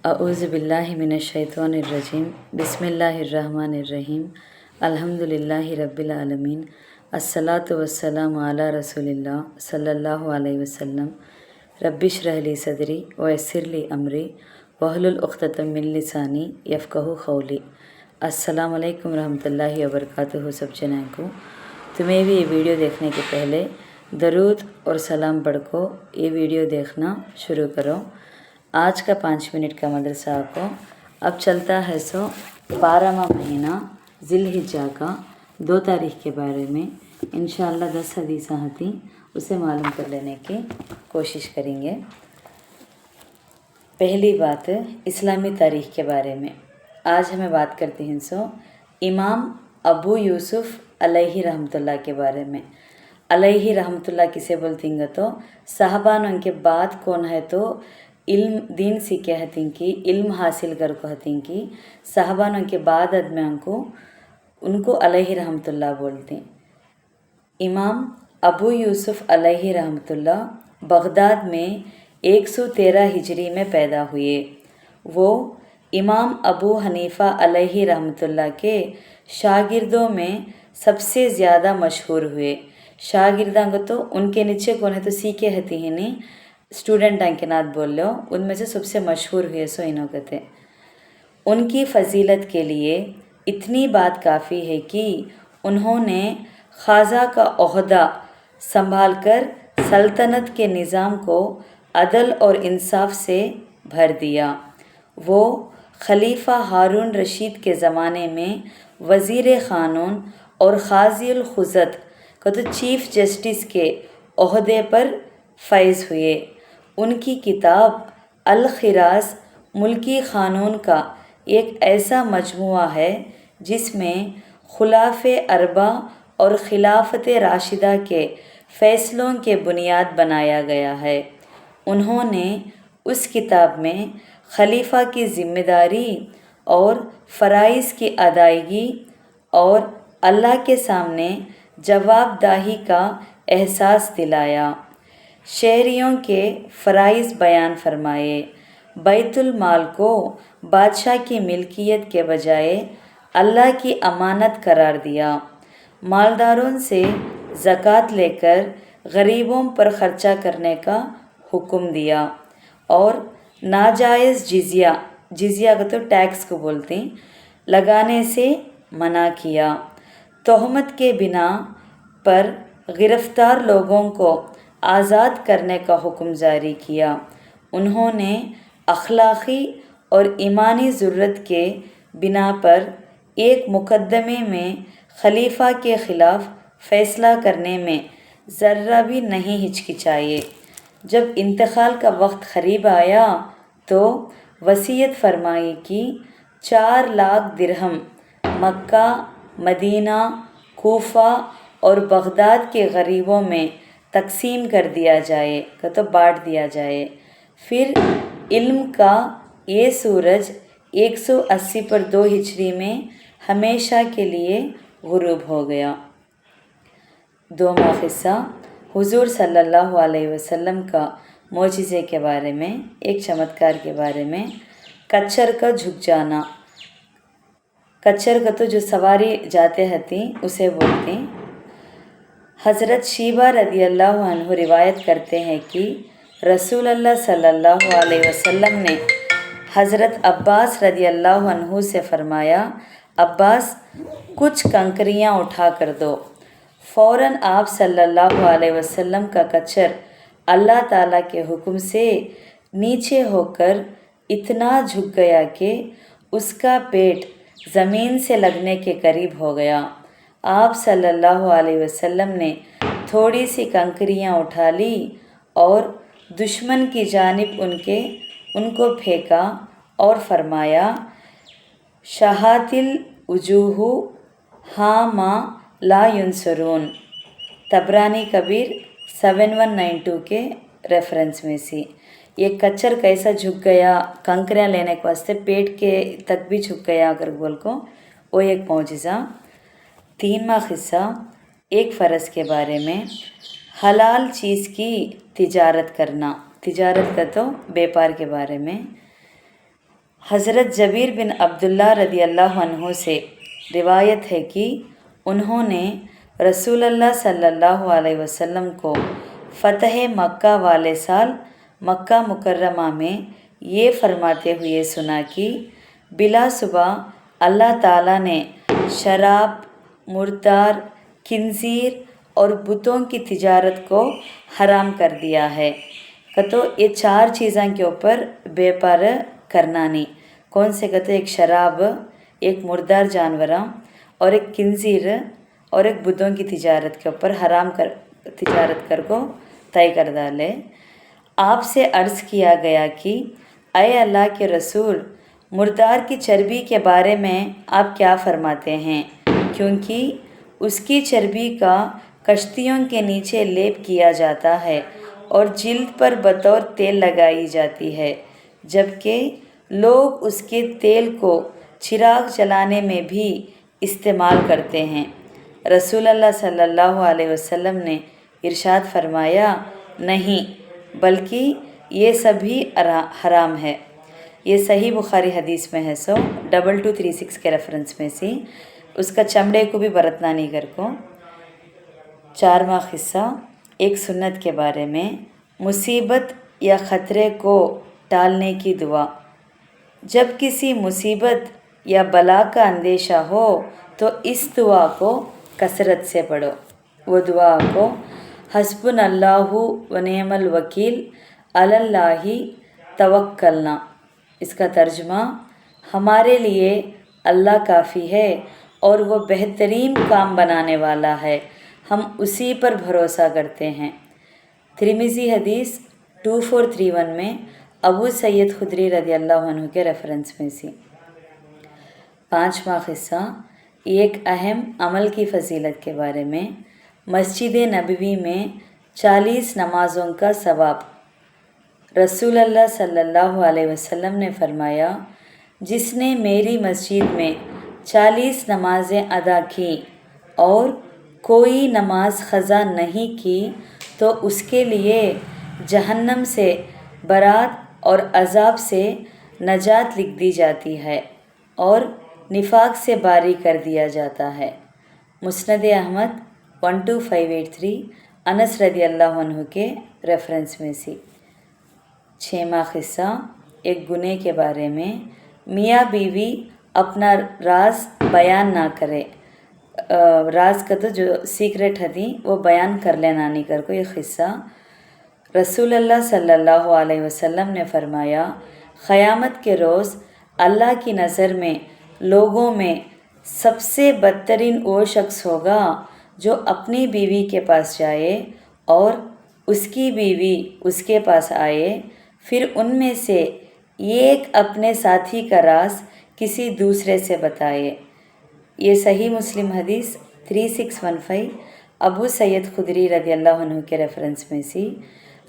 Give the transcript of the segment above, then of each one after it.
अऊज़ु बिल्लाहि मिनश्शैतानिर्रजीम बिस्मिल्लाहिर्रहमानिर्रहीम अल्हम्दुलिल्लाहि रब्बिल आलमीन अस्सलातु वस्सलामु अला रसूलिल्लाह सल्लल्लाहु अलैहि वसल्लम रब्बिश्रह ली सदरी व यस्सिर ली अमरी वहलुल उक़्दतम मिन लिसानी यफ़क़हू क़ौली। अस्सलामु अलैकुम रहमतुल्लाहि व बरकातुहू। सब जनां को तुम्हें भी ये वीडियो देखने के पहले दरूद और सलाम पढ़ को ये वीडियो देखना शुरू करो। आज का 5 मिनट का मदरसा को अब चलता है 12वां महीना ज़िलहिज्जा का 2 तारीख के बारे में इंशाअल्लाह 10 हदीसें हती उसे मालूम कर लेने की कोशिश करेंगे। पहली बात इस्लामी तारीख के बारे में आज हमें बात करते हैं इमाम अबू यूसुफ़ अलैहि रहमतुल्लाह के बारे में। अलैहि रहमतुल्लाह किसे बोलते हैं तो साहबानों के बाद कौन है तो इल्म दीन सीखे हती कि इल्म हासिल कर को हती कि साहबानों के बाद आदमियों को उनको अलैहि रहमतुल्लाह बोलते हैं। इमाम अबू यूसुफ़ अलैहि रहमतुल्लाह बगदाद में 113 हिजरी में पैदा हुए। वो इमाम अबू हनीफ़ा अलैहि रहमतुल्लाह के शागिर्दों में सबसे ज़्यादा मशहूर हुए। शागिर्दां को तो उनके नीचे कौन है तो सीखे हती हैं नहीं स्टूडेंट के नाथ बोल लो उनमें से सबसे मशहूर हुए सो इन्हों कहते। उनकी फ़जीलत के लिए इतनी बात काफ़ी है कि उन्होंने ख़ाज़ा का ओहदा संभाल कर सल्तनत के निज़ाम को अदल और इंसाफ से भर दिया। वो खलीफा हारून रशीद के ज़माने में वज़ीर क़ानून और क़ाज़ी खुज़त को तो चीफ़ जस्टिस के ओहदे पर फ़ैज़ हुए। उनकी किताब अल-ख़िरास मुल्की क़ानून का एक ऐसा मजमुआ है जिसमें खुलाफ़े अरबा और खिलाफत राशिदा के फ़ैसलों के बुनियाद बनाया गया है। उन्होंने उस किताब में खलीफा की ज़िम्मेदारी और फ़राइज़ की अदायगी और अल्लाह के सामने जवाबदाही का एहसास दिलाया। शहरियों के फ़राइज़ बयान फरमाए। बैतुल माल को बादशाह की मिल्कियत के बजाय अल्लाह की अमानत करार दिया। मालदारों से ज़कात लेकर गरीबों पर ख़र्चा करने का हुक्म दिया और नाजायज़ जिज़िया को तो टैक्स को बोलते हैं लगाने से मना किया। तोहमत के बिना पर गिरफ़्तार लोगों को आज़ाद करने का हुक्म जारी किया। उन्होंने अखलाक़ी और ईमानी ज़रूरत के बिना पर एक मुकदमे में खलीफा के ख़िलाफ़ फ़ैसला करने में ज़र्रा भी नहीं हिचकिचाए। जब इंतकाल का वक्त क़रीब आया तो वसीयत फरमाई कि 4 लाख दिरहम मक्का, मदीना, कूफ़ा और बगदाद के गरीबों में तकसीम कर दिया जाए तो बांट दिया जाए। फिर इल्म का ये सूरज 180 पर 2 हिजरी में हमेशा के लिए गुरूब हो गया। 2वां क़िस्सा हुज़ूर सल्लल्लाहु अलैहि वसल्लम का मोजिज़े के बारे में एक चमत्कार के बारे में। कच्चर का झुक जाना। कच्चर का तो जो सवारी जाते हती उसे बोलते हैं। हज़रत शीबा रदियल्लाहु अन्हु रिवायत करते हैं कि रसूल अल्लाह सल्लल्लाहु अलैहि वसल्लम ने हज़रत अब्बास रदियल्लाहु अन्हु से फ़रमाया, अब्बास कुछ कंकरियाँ उठा कर दो। फ़ौरन आप सल्लल्लाहु अलैहि वसल्लम का कच्चर अल्लाह ताला के हुक्म से नीचे होकर इतना झुक गया कि उसका पेट ज़मीन से लगने के करीब हो गया। आप सल्लल्लाहु अलैहि वसल्लम ने थोड़ी सी कंकरियाँ उठा ली और दुश्मन की जानिब उनको फेंका और फरमाया, शहातिल वजूहु हाँ माँ ला युनसरून। तबरानी कबीर 7192 के रेफरेंस में से ये कच्चर कैसा झुक गया कंकरियाँ लेने के वास्ते पेट के तक भी झुक गया अगर बोल को वो एक मौजिज़ा। 3वां क़िस्सा एक फ़र्ज़ के बारे में। हलाल चीज़ की तिजारत करना। तिजारत का तो व्यापार के बारे में। हज़रत जबीर बिन अब्दुल्ला रदी अल्लाह अन्हु से रिवायत है कि उन्होंने रसूलुल्लाह सल्लल्लाहु अलैहि वसल्लम को फ़तह मक्का वाले साल मक्का मुकर्रमा में ये फरमाते हुए सुना कि बिला सुबह अल्लाह ताला ने शराब, मुर्दार, खिंजीर और बुतों की तिजारत को हराम कर दिया है। तो ये 4 चीज़ों के ऊपर व्यापार करना नहीं। कौन से कहते? एक शराब, एक मुर्दार जानवर और एक खिंजीर और एक बुतों की तिजारत के ऊपर तिजारत कर को तय कर डाले। आपसे अर्ज़ किया गया कि अय अल्लाह के रसूल, मुर्दार की चर्बी के बारे में आप क्या फरमाते हैं? क्योंकि उसकी चर्बी का कश्तियों के नीचे लेप किया जाता है और जिल्द पर बतौर तेल लगाई जाती है, जबकि लोग उसके तेल को चिराग जलाने में भी इस्तेमाल करते हैं। रसूलुल्लाह सल्लल्लाहु अलैहि वसल्लम ने इरशाद फरमाया, नहीं बल्कि ये सभी हराम है। ये सही बुखारी हदीस में है। 2236 के रेफरेंस में से उसका चमड़े को भी बरतना नहीं कर को। 4वां क़िस्सा एक सुन्नत के बारे में, मुसीबत या ख़तरे को टालने की दुआ। जब किसी मुसीबत या बला का अंदेशा हो तो इस दुआ को कसरत से पढ़ो। वो दुआ को हस्बुनल्लाहु व निअमल वकील अलल्लाहि तवक्कलना। इसका तर्जुमा, हमारे लिए अल्लाह काफ़ी है और वो बेहतरीन काम बनाने वाला है, हम उसी पर भरोसा करते हैं। तिरमिज़ी हदीस 2431 में अबू सैयद खुदरी रज़ी अल्लाह अन्हु के रेफरेंस में से। 5वां क़िस्सा एक अहम अमल की फ़जीलत के बारे में, मस्जिद नबवी में 40 नमाज़ों का सवाब। रसूलुल्लाह सल्लल्लाहु अलैहि वसल्लम ने फरमाया, जिसने मेरी मस्जिद में 40 नमाज़ें अदा की और कोई नमाज क़ज़ा नहीं की तो उसके लिए जहन्नम से बरात और अज़ाब से नजात लिख दी जाती है और निफाक से बारी कर दिया जाता है। मुस्नद अहमद 12583 अनस रज़ी अल्लाह अन्हु के रेफरेंस में से। 6वां क़िस्सा एक गुने के बारे में, मियाँ बीवी अपना राज बयान ना करे। राज का तो जो सीक्रेट हती वो बयान कर लेना नहीं कर को। ये क़िस्सा रसूलुल्लाह सल्लल्लाहु अलैहि वसल्लम ने फरमाया, क़यामत के रोज़ अल्लाह की नज़र में लोगों में सबसे बदतरीन वो शख्स होगा जो अपनी बीवी के पास जाए और उसकी बीवी उसके पास आए, फिर उनमें से एक अपने साथी का राज किसी दूसरे से बताए। ये सही मुस्लिम हदीस 3615 अबू सैयद खुदरी रज़ी अल्लाह अन्हु के रेफरेंस में सी।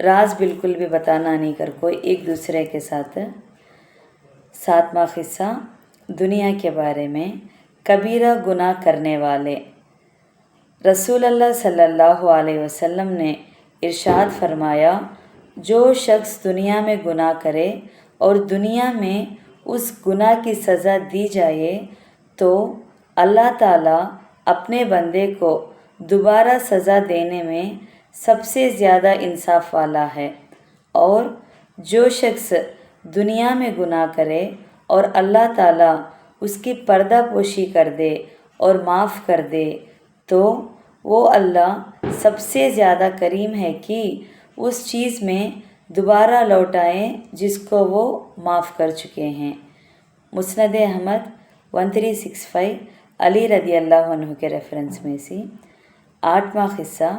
राज बिल्कुल भी बताना नहीं कर कोई एक दूसरे के साथ। 7वां क़िस्सा दुनिया के बारे में, कबीरा गुनाह करने वाले। रसूलुल्लाह सल्लल्लाहु अलैहि वसल्लम ने इरशाद फरमाया, जो शख्स दुनिया में गुनाह करे और दुनिया में उस गुनाह की सज़ा दी जाए तो अल्लाह ताला अपने बंदे को दोबारा सज़ा देने में सबसे ज़्यादा इंसाफ वाला है। और जो शख्स दुनिया में गुनाह करे और अल्लाह ताला उसकी पर्दा पोशी कर दे और माफ़ कर दे तो वो अल्लाह सबसे ज़्यादा करीम है कि उस चीज़ में दोबारा लौटाएं जिसको वो माफ़ कर चुके हैं। मुस्नद अहमद 1365 अली रज़ी अल्लाह अन्हु के रेफरेंस में से। 8वां क़िस्सा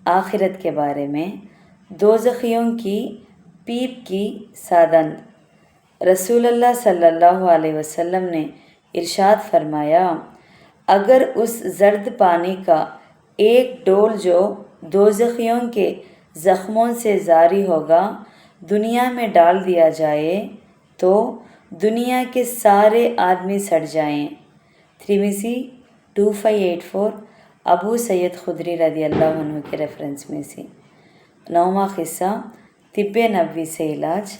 आखिरत के बारे में, दोज़खियों की पीप की सादन। रसूलुल्लाह सल्लल्लाहु अलैहि वसल्लम ने इरशाद फरमाया, अगर उस जर्द पानी का एक डोल जो दोज़खियों के ज़ख्मों से जारी होगा दुनिया में डाल दिया जाए तो दुनिया के सारे आदमी सड़ जाएं। तिरमिज़ी 2584 अबू सैयद खुदरी रज़ी अल्लाह अन्हु के रेफरेंस में से। 9वां क़िस्सा तिब्बे नबवी से इलाज,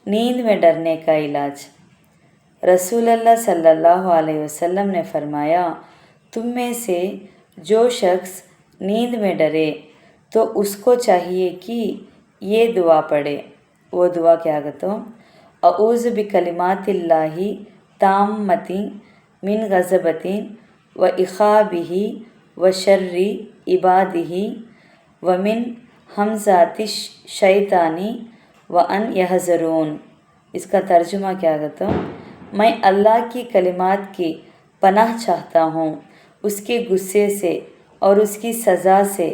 नींद में डरने का इलाज। رسول اللہ صلی اللہ علیہ وسلم نے فرمایا، تم میں سے جو شخص نیند میں ڈرے تو اس کو چاہیے کہ یہ دعا پڑھے۔ وہ دعا کیا کہتا ہوں؟ اعوذ بکلمات اللہ تامۃ من غضبۃ و عقابہ و شر عبادہ و من ہمزات الشیطان و ان یحضرون۔ اس کا ترجمہ کیا کہتا ہوں؟ میں اللہ کی کلمات کی پناہ چاہتا ہوں، اس کے غصے سے اور اس کی سزا سے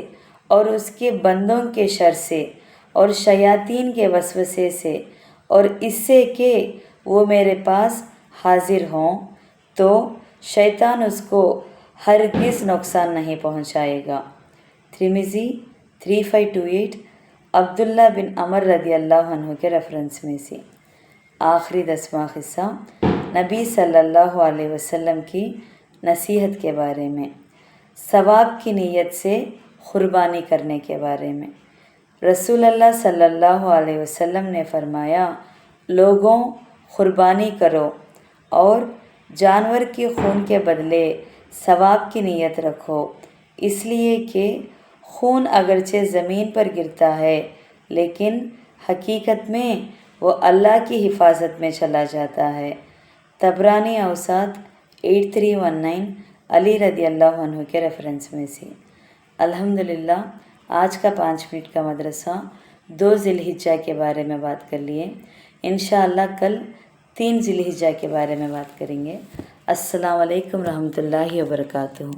اور اس کے بندوں کے شر سے اور شیاطین کے وسوسے سے، اور اس سے کہ وہ میرے پاس حاضر ہوں تو شیطان اس کو ہرگز نقصان نہیں پہنچائے گا۔ ترمذی 3528 عبداللہ بن عمر رضی اللہ عنہ کے ریفرنس میں سے۔ آخری 10واں قصہ نبی صلی اللہ علیہ وسلم کی نصیحت کے بارے میں، ثواب کی نیت سے قربانی کرنے کے بارے میں۔ رسول اللہ صلی اللہ علیہ وسلم نے فرمایا، لوگوں قربانی کرو اور جانور کی خون کے بدلے ثواب کی نیت رکھو، اس لیے کہ خون اگرچہ زمین پر گرتا ہے لیکن حقیقت میں وہ اللہ کی حفاظت میں چلا جاتا ہے۔ طبرانی اوسط 8319 علی رضی اللہ عنہ کے ریفرنس میں سے۔ الحمدللہ آج کا 5 منٹ کا مدرسہ 2 ذی الحجہ کے بارے میں بات کر لیے۔ انشاءاللہ کل 3 ذی الحجہ کے بارے میں بات کریں گے۔ السلام علیکم رحمۃ اللہ وبرکاتہ۔